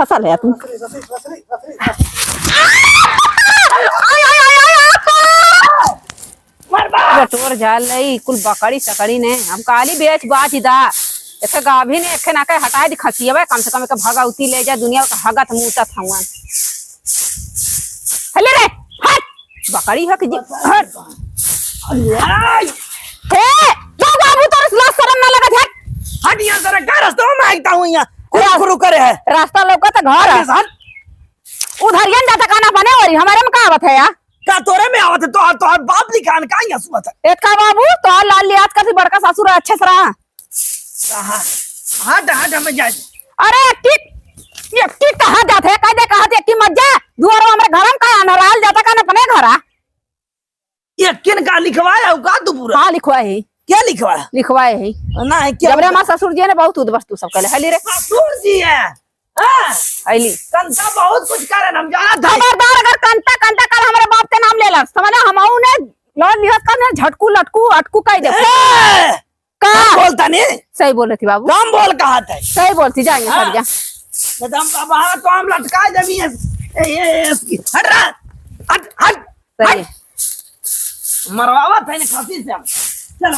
फसल है तू। बटोर जाल रही कुल बकरी सकड़ी ने हम काली बेच बाच दा एक गाभी ने एक ना के हटाए दी खसियावे कम से कम एक भगवती ले जा दुनिया का हगत मुतत हवन। हले रे हट बकरी है कि हट हे जा बाबू तोर लाश शर्म ना लगा हट यहां जरा का रास्ता में आइता हूं यहां खुरू करे है रास्ता लौका तो घर है उधर ये जाता खाना बने और हमारे में कहावत है यार का तोरे में आवत तो बाप लिखान का ही हसुत है एक का बाबू तो लाल लियात का बड़का ससुर अच्छे से रहा हट हट हमें जाए अरे टिक ये टिक तो हट जाते कह दे कहा दे की मत जा दुआरो हमारे घर में का नराल जाता का अपने घर आ ये किन का लिखवाया का तू पूरा हां लिखवाए है क्या लिखवाया लिखवाए है ना है क्या जबरे मां ससुर जी ने बहुत उद वस्तु सब कहले हली रे ससुर जी है हां हली कंता बहुत कुछ करे हम जाना था खबरदार अगर कंता कंता कर हमारे बाप के नाम ले ला समझ हमहू ने लौट लिहत का ने झटकू लटकू अटकू कह दे का बोलता नहीं सही बोल रही बाबू कम बोल कहा था सही बोलती जाएंगे हट जा एकदम बाबा तो हम लटका देवी है ये हट रहा हट हट सही मरवावा था ने खासी से चल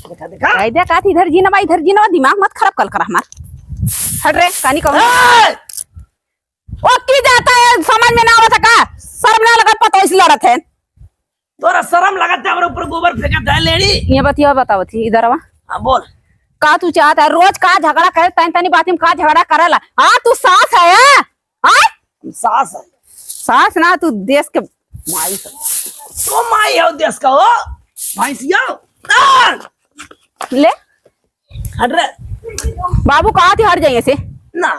देखा देखा आई दे का इधर जी ना इधर जी ना दिमाग मत खराब कल कर हमार हट रे कानी कहू ओ की जाता है समझ में ना आवत का शर्म ना लगा पतो इस लड़त है तोरा शर्म लगता है हमारे ऊपर गोबर फेंका था लेडी ये बतिया बताओ थी इधर आवा हां बोल का तू चाहता है रोज का झगड़ा करे तन तनी बात में का झगड़ा करेला हां तू सास है हां सास है सास ना तू देश के माई तो माई है देश का हो भैंसिया ले हट रे बाबू कहा थी हट जाइए से ना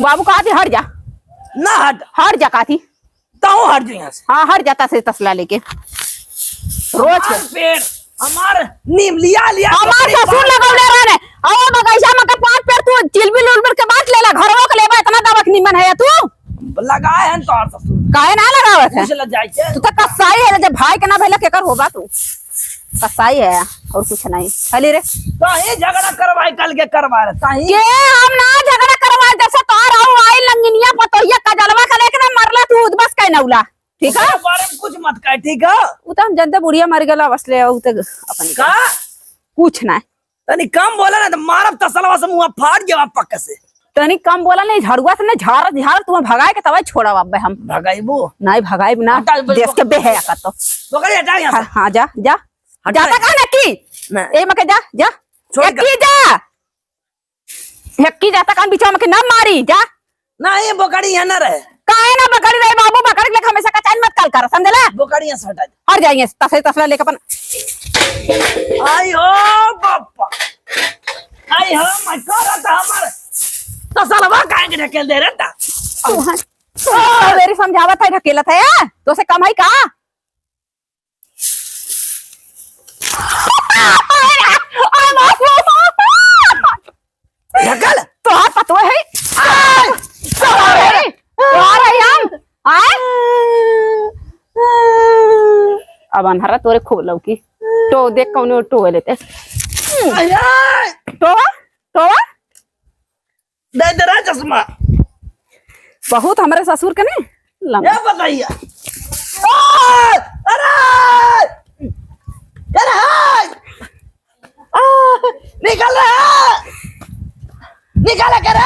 बाबू कहा थी हट जा ना हट जा कहा थी ताऊ हट जो यहाँ से हाँ हट जाता से तसला लेके रोज हमार पेड़ हमार नीम लिया लिया हमार ससुर लगौले रहने और बगैचा में के 5 पेड़ तू चिलबिल उलबिल के बात लेला घरवा के लेबा इतना दवक निमन है तू लगाए हैं तोर ससुर काहे ना लगावत है कुछ लग जाए के तू तो कसाई है जब भाई के ना भइला केकर होबा तू कसाई है और कुछ नहीं खाली रे तो ये झगड़ा करवाई कल के करवा रहे ताही के हम ना झगड़ा करवा जैसे तार आऊ आई लंगिनिया पतोहिया कजलवा के लेके मरला तू बस कह नौला ठीक है बारे में कुछ मत कह ठीक है उ त हम जनते बुढ़िया मर गेला बसले उ त अपन का कुछ ना तनी कम बोला ना तो मारब तसलवा से मुंह फाड़ गया पक्का से तनी कम बोला नहीं झड़ुआ से नहीं झाड़ झाड़ तुम भगाए के तब छोड़ा अब्बे हम भगाइबो नहीं भगाइब ना देश के बेहे का तो पकड़ हटा यहां से हां जा जा जाता कहां की ए मके जा जा की जा हक्की जाता कहां बीच में के ना मारी जा ना ये बोकड़ी यहां ना रहे काहे ना बकरी रहे बाबू बकरी लेके हमेशा का चैन मत कल कर समझला बोकड़ी यहां से हटा दे हट जाएंगे तसे तसला लेके अपन आई हो बापा आई हो मैं करा था हमारे तसलवा काहे के ढकेल दे रे ता मेरी समझावत है ढकेला था यार तो से कम है का ढकल तो हाथ पतो है अब अनहरा तोरे खूब लौकी तो देख कौन टो लेते तो तो दे दे रे चश्मा बहुत हमारे ससुर के नहीं ये बताइए अरे निकल निकाल कर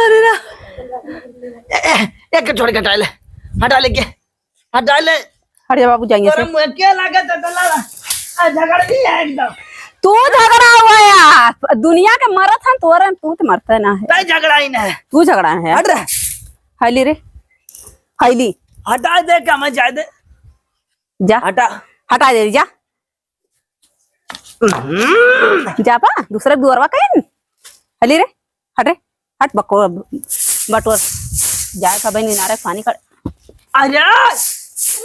अरे ना एक छोड़ के हटा ले हटा ले हट जा बाबू जाएंगे से मुझे क्या लगे तो झगड़ भी है एकदम तू झगड़ा हुआ यार दुनिया के मरत है तोरे तू तो मरता ना है झगड़ा ही ना है तू झगड़ा है हट रहा हाईली रे हाईली हटा दे क्या मैं जाए दे जा हटा दे जा जा पा दूसरे दुआरवा कहीं हली रे हट रे हट बको बटोर जाए का बहन नारे पानी कर अरे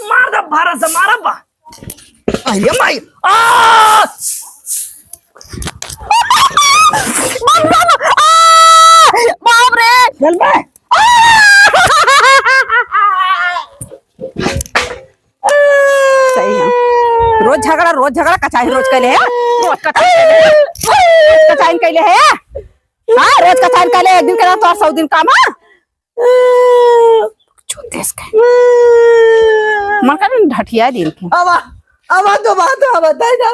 मार द भारत से मारा बा अरे माई बाप रे चल बे सही है रोज रोज झगड़ा कचाई रोज कैले है, रोज कचाई कैले है। हाँ रोज कचाई कैले, एक दिन के तो 100 दिन काम है। देश का मन कर ढटिया दिन के अब तो बात बता जा।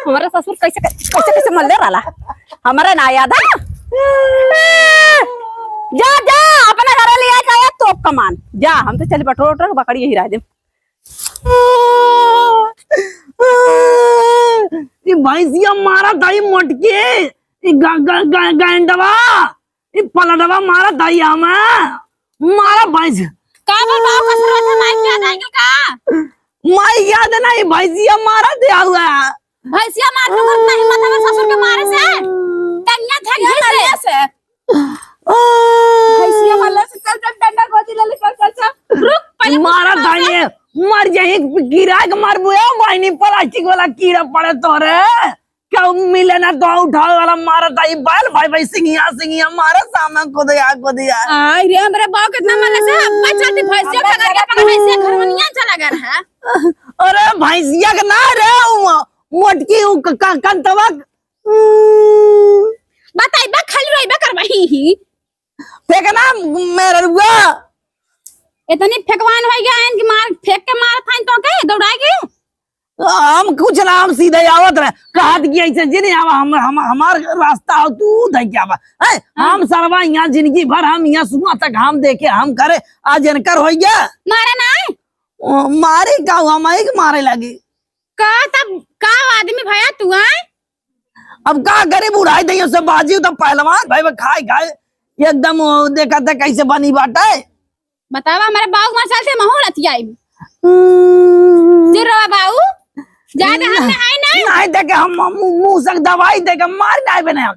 हमारा ससुर कैसे मल रहा हमारा ना याद है। जा जा अपना घर ले आया तोप कमान जा, हम तो चले बटोर बकरी यही रह दे। भैंसिया मारा दाई मोटके गांडवा पलटवा मारा दाई हमें मारा भैंस का माई याद नहीं भैंसिया मारा दिया हुआ भैंसिया मार के घर नहीं मत हमर ससुर के मारे से टंगिया थक से भैंसिया मारला से चल डंडा गोदी ले चल रुक पहले मारा दाई मर जाए कीड़ा के मार बुआ वाइनी प्लास्टिक वाला कीड़ा पड़े तोरे क्या मिले ना तो उठावे वाला मारा दाई बाल भाई भाई सिंगिया मारा सामने को दिया आई रे हमरे बाव कितना मारले से बचाती भैंसिया पकड़ के अपन भैंसिया घर में निया चला गया है। अरे भैंसिया के ना रे मोटकी कंतवा बताई बा खाली रही बा करवाही फेंकना मेरे रुआ इतनी फेकवान हो गया इनकी मार फेंक के मार थान तो के दौड़ाएगी। हम कुछ ना हम सीधे आवत रहे कहत कि ऐसे जिने आवा हमार रास्ता हो तू उधर क्या बा है हम सरवा यहाँ जिंदगी भर हम यहाँ सुबह तक हम देखे हम करे आज इनकर हो गया मारे ना मारे का हम एक मारे लगी का तब का आदमी भैया तू आए अब का करे बुढ़ाई दइयो से बाजी तो पहलवान भाई खाए एकदम देखा था कैसे बनी बाटा है बतावा हमारे बाऊ मार चलते महू लतियाई जिरवा बाऊ ज्यादा हमने है नहीं देखे हम मुंह से दवाई देके मार नहीं बने हम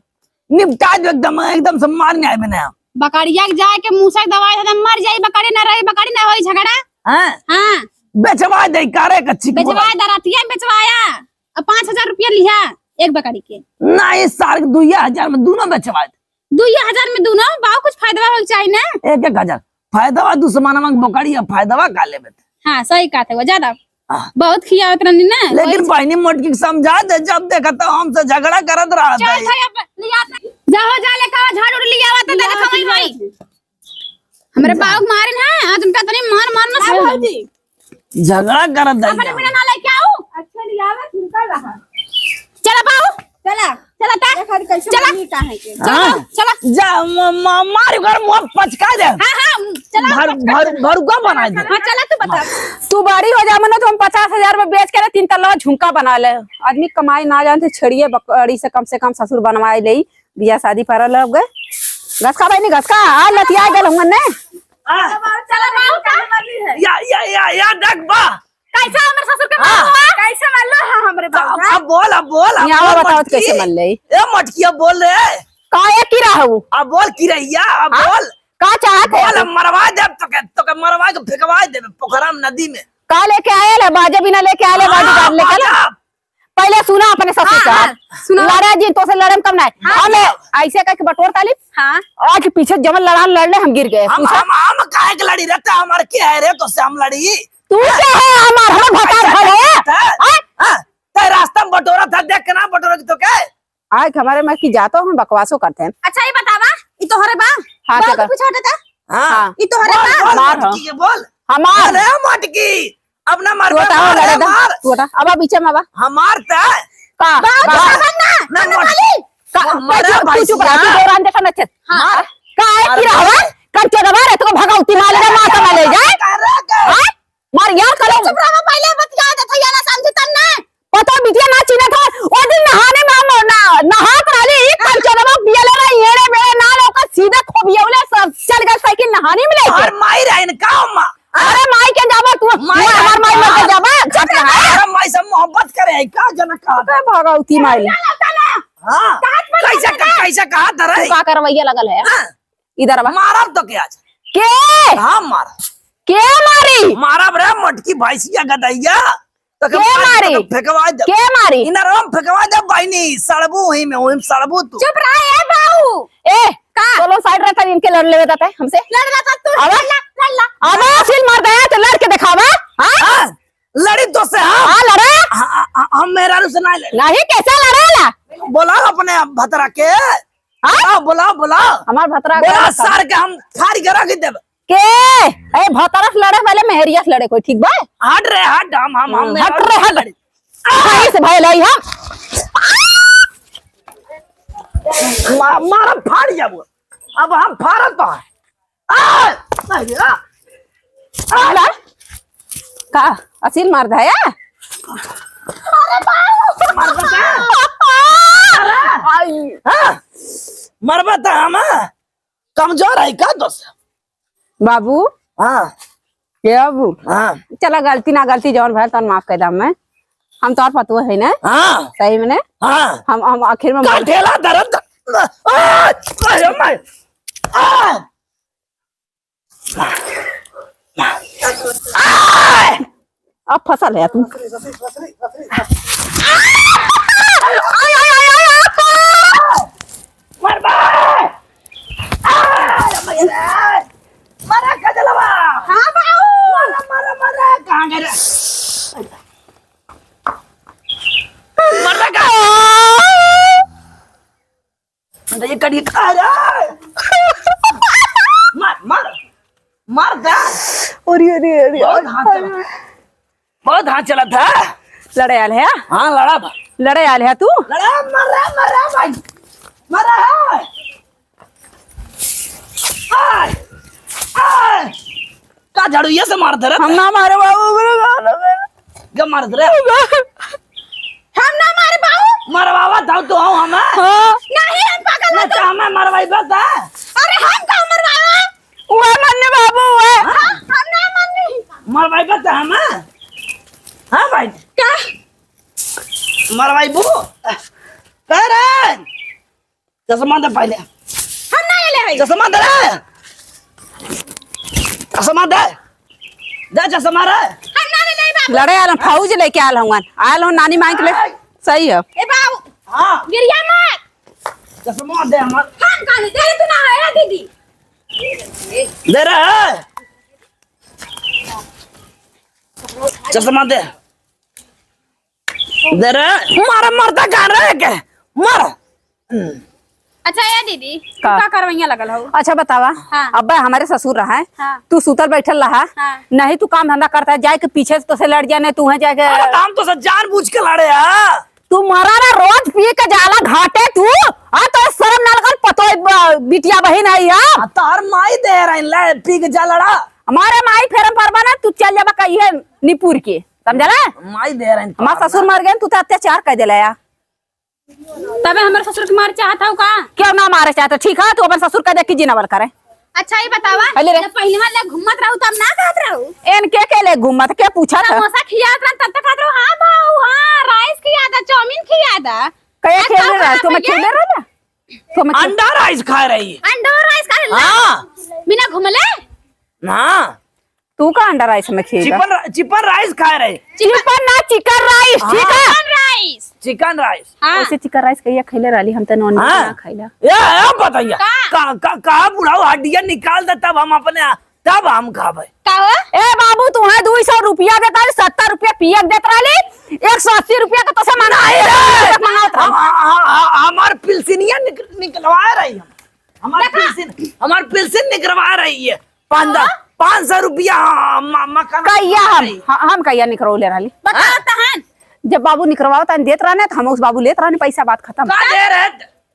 निपटा दो एकदम से मार नहीं बने हम बकरिया जाए के मुंह से दवाई से मर जाई बकरी ना रही बकरी ना होई झगड़ा। हां हां बेचवा दे करे कच्ची बेचवा दरतिया बेचवाया अब 5000 रुपया लिया एक बकरी के ना इस साल 2000 में दोनों बेचवा दे 2000 में दोनों बाऊ कुछ फायदा हो चाहिए ना 1000 फायदा दुश्मन में बकरी फायदा का लेबे। हां सही कहते हो ज्यादा बहुत खियावत रहनी ना लेकिन बहनी मोटकी समझा दे जब देखा तो हमसे झगड़ा करत रहा था जाओ जाले का झाड़ू लिया हुआ तो देखा भाई भाई हमरे बाग मारे ना आज उनका तनी मार ना सही झगड़ा करत है अपने बिना ना लेके आओ अच्छा लियावा निकल रहा चला बाऊ चला ता चला का है के चला जा मार घर मुंह पचका दे। हां चला घर का बना दे। हां चला तू बता तू बड़ी हो जा मने तो हम 50,000 में बेच के 3 तल्ला झुमका बना ले आदमी कमाई ना जानते छड़िए बकरी से कम ससुर बनवाए ले बियाह शादी पर लग गए घस खा भाई नहीं घस खा आ लतिया गेल हुन ने चला बाऊ का या देख बा कैसा हमर ससुर के मार कैसे मार लो हमरे बाऊ अब बोल यहां बताओ कैसे मार ले ए मटकिया बोल रे काहे की रहू अब बोल की रहिया अब बोल का चाहत है बोल मरवा दे तो के मरवा के फेंकवा दे पोखरा नदी में का लेके आए ले बाजे बिना लेके आए ले बाजी गाड़ लेके ना पहले सुना अपने ससुर का सुना लड़ा जी तो से लड़म कम ना हमें ऐसे कह के बटोर ताली हां आज पीछे जमन लड़ने हम गिर गए हम काहे के लड़ी रहता हमार क्या है रे तो से हम लड़ी तू क्या है हमार भटा घर है हां ते रास्ता में बटोरा था देख के ना बटोरा तो क्या आज हमारे में की जातो हम बकवासो करते हैं। अच्छा ये बतावा ई तो हरे बा हां क्या कुछ होता था हां ई तो हरे बा मार मटकी बोल हमार अरे मटकी अब ना मार मार तू बता अब बीच में बा हमार ता का ना मालिक का मारे भाई तू दौरान देखा न थे मार का है की रहवा कंचो दबा रे तो भगवती मार ले माता में ले जाए हां मार यार करो चुप रहो पहले बतिया दे थैया ना समझ तन ना पता बिटिया ना चिने था ओ दिन नहाने में हम नहा कराली कंचो दबा बियाले रे येड़े मेरे ना लोग सीधा खोबियौले सब चल गए साइकिल नहाने में ले और माई रहन का अम्मा अरे माई के जाबा तू हमार माई मत जाबा छट है अरे माई से मोहब्बत करे का जन का भगवती माई हां कैसे कहा धरे का करवैया लगल है इधर बा मारा तो क्या के हां मारा के मारी मारा रे मटकी भैंसिया गदैया तो के मारी फेंकवा दे के मारी इनर हम फेंकवा दे बहनी सड़बू ही में ओम सड़बू तू चुप रह ए बाऊ ए का चलो साइड रहता इनके लड़ लेवे जाता है हमसे लड़ रहा था तू लड़ ला अब फिर मार दे तो लड़ के दिखावा हां लड़ी तो से हाँ लड़े हम मेरा से ना ले नहीं कैसा लड़ेला बोला अपने भतरा के बोला बोला हमार भतरा बोला सर के हम फाड़ के रख देब के ए भतरस लड़े पहले मेहरिया से लड़े कोई ठीक बा हट रे हट हम हट रे हट कहीं से भाई लाई हम मारा फाड़ जाबो अब हम फाड़त तो आला का असील मार दया अरे बाबू मार बता मरबता हम कमजोर है का दोस्त बाबू हाँ ये बाबू हाँ चला गलती ना गलती जौन भाई तन माफ कर दम मैं हम तोर पतुआ है ना हाँ सही में हाँ हम आखिर में का ठेला दर्द अब फसल है तू मरा कजलवा हाँ बाबू मरा मरा कहाँ गए मरा का ये कड़ी खा रहा मार मार मार दे अरे अरे अरे बहुत हाथ चला था लड़े आल है हाँ लड़ा भाई लड़े आल है तू लड़ा मरा मरा भाई मरा है आय आय का झाड़ू ये से मार दे रे हम ना मारे बाबू क्या मार दे रे हम ना मारे बाबू मरवावा था तो हम नहीं हम पागल ना हमें मरवाई बस है अरे हम का मरवावा वो मन्ने बाबू है हम ना मन्ने मरवाई बस है हमें हाँ भाई क्या मरवाई बू करे चश्मा दे पहले हम ना ले है चश्मा दे रे चश्मा दे दे चश्मा रे हम ना ले बाबू लड़े आल फौज लेके आल हूं आल हूं नानी मांग ले सही है ए बाबू हाँ गिरिया मत चश्मा दे हम हम का नहीं दे तू ना है दीदी दे रे चश्मा दे दे रे मार मरता कहाँ रे के मार अच्छा या दीदी का? का करवैया लगल हो अच्छा बतावा हाँ। अब्बा हमारे ससुर रहा है हाँ। तू सुतल बैठल रहा हाँ। नहीं तू काम धंधा करता है जाए के पीछे से तो से लड़ जाने तू है जाके अरे काम तो सब जान बूझ के लड़े है तू मरा ना रोज पी के जाला घाटे तू तो शर्म ना लगल पतो बिटिया बहन आई है तार माई दे रही ले पी के जा लड़ा हमारे माई फेरम परबा ना तू चल जाबा कही है निपुर के समझला माई दे रही हमार ससुर मर गए तू तो अत्याचार कर दिला या तबे हमारे ससुर के मार चाहता हूँ का क्यों ना मारे चाहते ठीक है तू अपन ससुर का देख के जिनावर करे अच्छा ये बतावा पहले रे। जब पहले वाला घूमत रहू तब ना कहत रहू एन के ले घूमत के पूछा था समोसा खियात रह तब तक कहत रहू हां बाऊ हां राइस खियादा चाउमीन खियादा कहे अब खेले का रहा तो मैं भैया? खेले रहा तो मैं अंडा राइस खा रही है अंडा राइस खा ले हाँ बिना घुमले हाँ तू का अंडा राइस में खेगा चिकन राइस खा रही चिकन ना चिकन राइस ठीक है चिकन राइस चिकन राइस हां ऐसे चिकन राइस कहिया खैले रहली हम तो नॉन वेज हाँ। ना खैला ये बताइए का? कहा बुढ़ाओ हड्डियां निकाल दे तब हम अपने तब हम खावे का हो ए बाबू तू है 200 रुपया देता है 70 रुपया पियक देत रहली 180 रुपया का तो से मंगावत हमार पिलसिनिया निकलवा रही हम हमार पिलसिन निकलवा रही है 500 रुपया कहिया हम कहिया निकरौले रहली बता तहन जब बाबू निकरवाओ तन देत रहने तो हम उस बाबू लेत रहने पैसा बात खत्म का दे रहे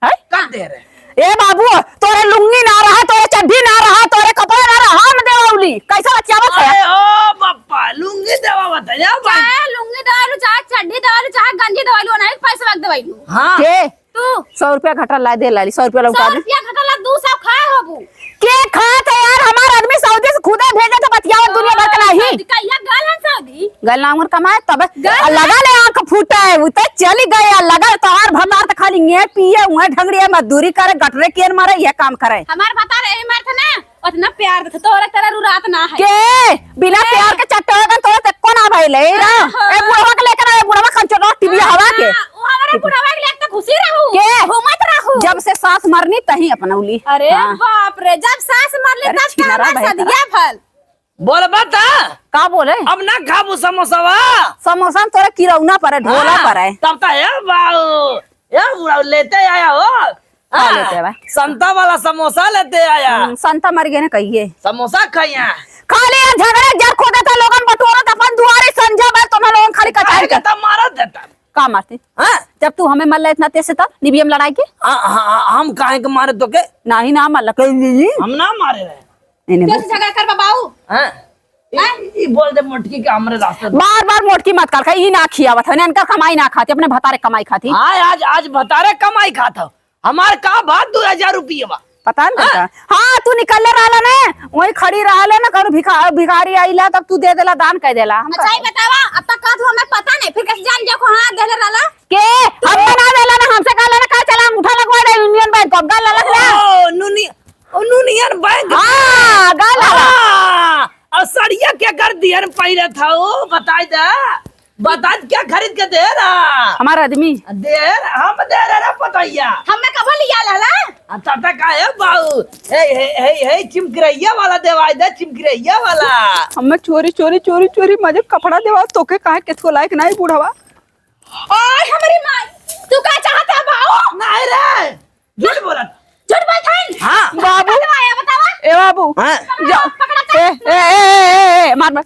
है का दे रहे ए बाबू तोरे लुंगी ना रहा तोरे चड्डी ना रहा तोरे कपड़े ना रहा हम देवली कैसा बचावत है अरे ओ पप्पा लुंगी देवा बताया भाई चाहे लुंगी दवालू चाहे चड्डी दवालू चाहे गंजी दवालू नहीं पैसा वक्त दवालू हाँ के तू 100 रुपया घटा ला दे लाली 100 रुपया 100 लौटा दे रुपया घटला 200 खाए होबू के खात है यार हमार आदमी सऊदी से खुदे भेजे तो बतियावत दुनिया भर का नहीं कहिया गलन सऊदी गल नामुर कमाए तब लगा ले आंख फूटा है वो तो चली गया लगा तोहार भमार तो खाली ने पिए हुए ढंगड़िया मजदूरी करे गटरे केन मारे ये काम करे हमार बता रहे मार था ना उतना प्यार देते तोरे तेरा रुरात ना है के बिना प्यार के चट्टे तो तको ना भाई ले रा ए बुढ़वा के लेकर आए बुढ़वा कंचो टीवी हवा के वो हमारे बुढ़ावा के लिए तो खुशी रहू के? घूमत रहू जब से सास मरनी तही अपनौली अरे बाप रे जब सास मरली अरे तब छिनारा का भाई सदिया फल बोल बता का बोले अब ना खाबू समोसावा समोसा में तोरा किरौना पर है ढोला पर है तब तो है बाऊ ये बुढ़ा लेते आया हो का लेते बा संता वाला समोसा लेते आया संता मर गए ना कहिए समोसा खाइया खाली यहाँ झगड़े जर खोदे था लोगन बटोरत अपन दुआरे संझा में तुम्हें लोगन खाली कचाई के तब मारा देता का मारते हाँ? जब तू हमें मल्ला इतना तेज से तब निबियम लड़ाई के हम काहे के मारे तो के नहीं ना मल्ला कहीं हम ना मारे रहे नहीं कैसे झगड़ा कर बाबू हाँ? ई बोल दे मोटकी के हमरे रास्ते बार बार मोटकी मत कर ई ना खियावत है इनका कमाई ना खाती अपने भतारे कमाई खाती हाँ आज बतारे कमाई खाता हमारे का बात 2000 रुपये बा पता नहीं हाँ तू निकल रहा ने वही खड़ी रहा ना कर भिखारी आईला तब तू दे देला दान कह देला अच्छा ही बतावा अब तक का तू हमें पता नहीं फिर कैसे जान देखो हां देले रहला के हम बना देला ना हमसे कहला ना का चला अंगूठा लगवा दे यूनियन बैंक कब गाल लग रहा ओ यूनियन बैंक हां गाल हाँ, और सड़िया क्या कर दिया पहले था वो बताई दे बता क्या खरीद के दे रहा हमारा आदमी दे हम दे रहे पतैया हमें कब लिया लला तटा का है बाऊ हे चिमकरैया वाला देवाई दे चिमकरैया वाला हमें चोरी चोरी चोरी चोरी मजे कपड़ा देवा तोके काहे किसको लायक नहीं बूढ़ावा ओए हमारी मां तू क्या चाहता है बाबू नहीं रे झूठ बोला झूठ बोलता है हाँ बाबू आया बतावा ए बाबू हाँ? मार मार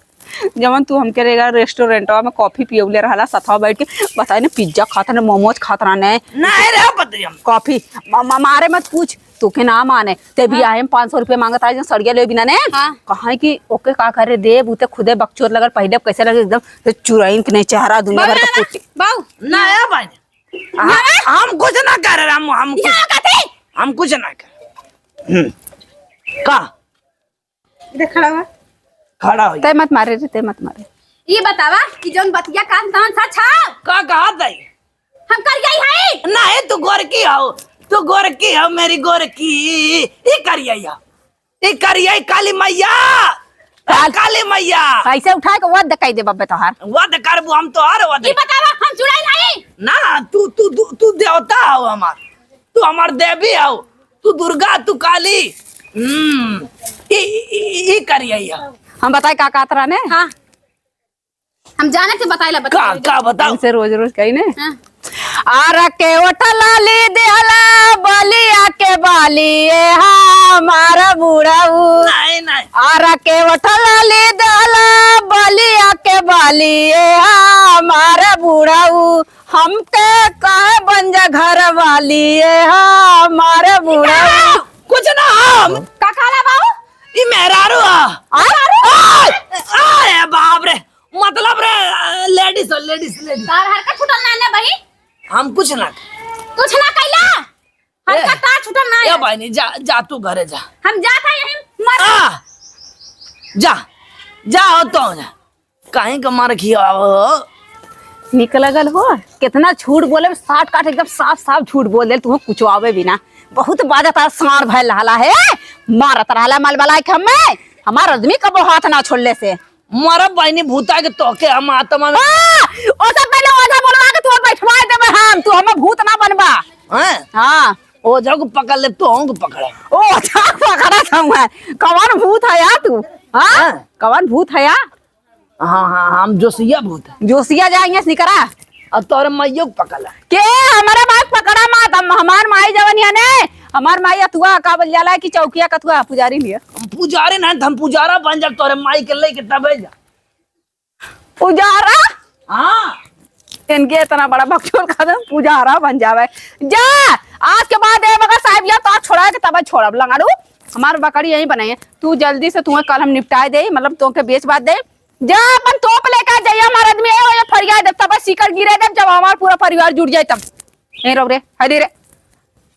जवन तू हमके रेगा रेस्टोरेंट में कॉफी पियौले रहला सथवा बैठ के बताए ना पिज्जा खाता ना मोमोज खाता ना नहीं रे पतैया कॉफी मारे मत पूछ तोके ना माने ते भी आए 500 रुपये मांगता है सड़िया ले बिना ने कहा कि ओके का करे दे बूते खुदे बकचोर लगल पहले कैसे लगे एकदम चुराइन के नहीं चेहरा दुनिया भर का पुट्टी बाबू ना है भाई हम कुछ ना कर रहे हम कुछ ना कर का इधर खड़ा हुआ खड़ा हो ते मत मारे रे ते मत मारे ये बतावा कि जोन बतिया कान तान सा छा का कहा दई हम कर गई है नहीं तू गोरकी हो मेरी गोरकी ये करिया काली मैया काली मैया कैसे उठा के वद कह दे बब्बे तोहार वद करबू हम तो हर वद ये बतावा हम चुड़ैल है ना तू देवता हो हमार तू हमार देवी हो तू दुर्गा तू काली ये करिया हम बताए का कातरा ने हां हम जाने से बताइला का बताओ से रोज रोज कही ने हां आरा के उठला ले देहला बलिया के बाली हमारा बूढ़ाऊ नहीं आरा के उठला ले देहला बलिया के बाली हमारा बूढ़ाऊ हमके कहे बन जा घर वाली हमारे बूढ़ाऊ कुछ ना हम का खाला बाबू ये मेहरारू आए बाप रे मतलब रे लेडीज तार हर का छुटल ना ने भाई हम कुछ ना कुछ ना कैला हर का तार छुटल ना ए भाई नहीं जा तू घरे जा हम जाता यहीं मर जा हो तो कहीं का मार खिया निकल गल हो कितना झूठ बोले 60 काट एकदम साफ साफ झूठ बोल दे तू कुछ आवे बिना बहुत बाजा सार भैल रहा है मारत रहा माल वाला हमें हमार आदमी कब हाथ ना छोड़ले से मारा बहनी भूता के तोके हम आत्मा में ओ सब पहले ओझा बोलवा के तू बैठवा देबे हम तू हमें भूत ना बनबा हैं हां ओझा को पकड़ ले तो हम को पकड़ा ओ ओझा पकड़ा था मैं कौन भूत है यार तू हां कौन भूत है यार हाँ हम जोसिया भूत जोसिया जाएंगे निकरा और तोरे मैयो पकड़ा के हमारे बात पकड़ा मत हमार माई जवनिया ने हमार माई अथुआ का बोल जाला की चौकिया कथुआ पुजारी लिया हम पुजारी ना हम पुजारा बन जा तोरे माई के ले के तबे जा पुजारा हाँ इनके इतना बड़ा बकचोद कदम पुजारा बन जावे जा आज के बाद मगर साहब या तो छोड़ा के तब छोड़ब लंगाड़ू हमार बकरी यही बनाई है तू जल्दी से तुम्हें कल हम निपटाए दे मतलब तो के बेच बात दे जा अपन तोप लेकर जाइए हमारा आदमी फरिया दे तब सीकर गिरे दे जब हमारा पूरा परिवार जुट जाए तब नहीं रो रे हरी रे